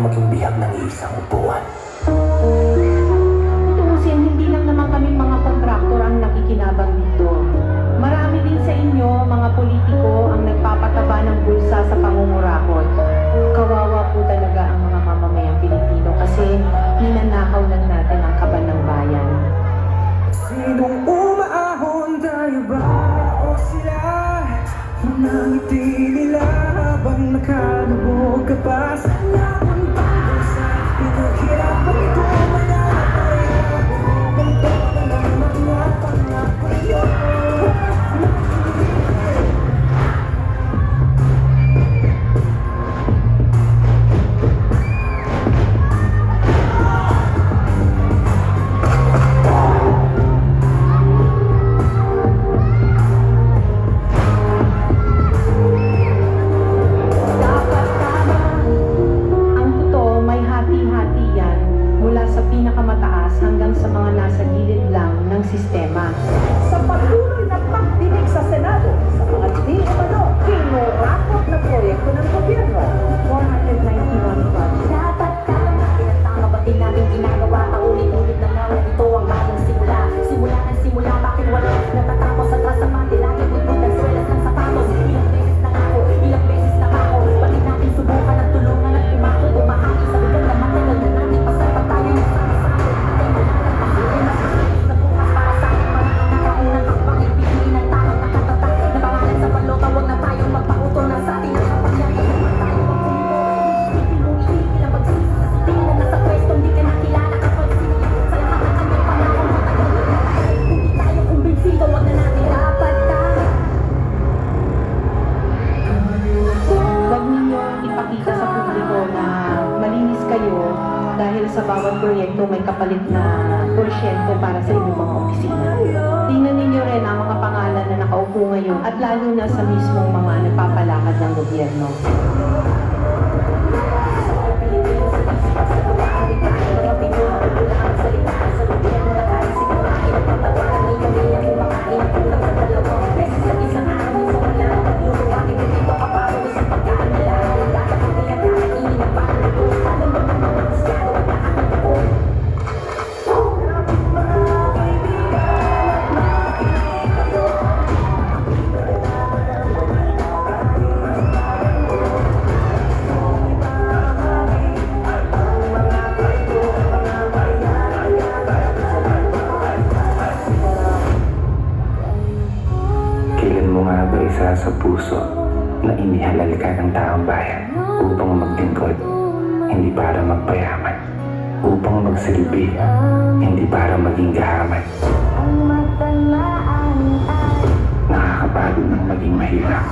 tayong maging bihag ng isang upuan. Tutuusin, hindi lang naman kaming mga kontraktor ang nakikinabang dito. Marami din sa inyo, mga politiko, ang nagpapataba ng bulsa sa pangungurakot. Kawawa po talaga ang mga mamamayang Pilipino kasi ninanakaw lang natin ang kaban ng bayan. Sinong umaahon, tayo ba o sila? Nangiti nila habang nakalubog ka pa sa laban bago sa pinaghirapan ko. Manalapay ako, ganito na lang mga pangako yun. Pinakamataas hanggang sa mga nasa gilid lang ng sistema. Sa patuloy na pagdinig sa Senado sa mga di umano kinurakot na proyekto ng gobyerno. 491 projects. Dapat tama, pinagtama ba't din natin ginagawa? Paulit-ulit na nga ito ang bagong simula. Simula ng simula, bakit wala natatapos? Atras sa pati, lagi budbud ng swelas ng sapatos. Ilang beses na ako, ilang beses na ako. Pati natin subukan at tulungan at umako, umahagi sa bigang na matagal na natin pasarap tayo ng sama-sama. Atay malalang mahuli na bukas para sa akin. Parang nakaunang hakbang, ibigin ng tamang nakatatak. Na pangalan sa balota, huwag na tayong magpautol na sa ating nakapagyan. Naman tayo magpumulong, isipin mong ilang pagsisi sa siting na nasa pwesto, hindi ka nakilala kapag sinigit sa lahat ng kanyang panahon. Matagal na tayo, kung di tayo kumbinsido, huwag na natin dapat tayo. Huwag ninyong ipakita sa publiko na malinis kayo dahil sa bawat proyekto may kapalit na porsyento para sa inyong mga opisina. Tingnan ninyo rin ang mga pangalan na nakaupo ngayon at lalo na sa mismong mga nagpapalakad ng gobyerno. Kailan mo nga ba isa sa puso na inihalal ka ng taong bayan upang maglingkod, hindi para magpayaman, upang magsilbi, hindi para maging gahaman? Nakakapagod ng maging mahirap.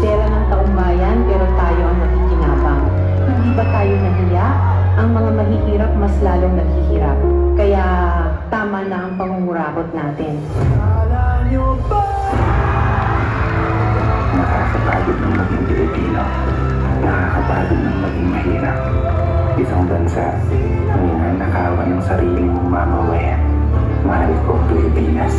Pera ng taong bayan pero tayo ang nakikinabang. Hindi ba tayo nahiya? Ang mga mahihirap mas lalong naghihirap. Kaya tama na ang pangungurakot natin. Kala nyo ba? Nakakapagod ng maging Pilipino. Nakakapagod ng maging mahirap. Isang bansa na ninanakawan ng sarili mong mamamayan. Mahal ko, Pilipinas.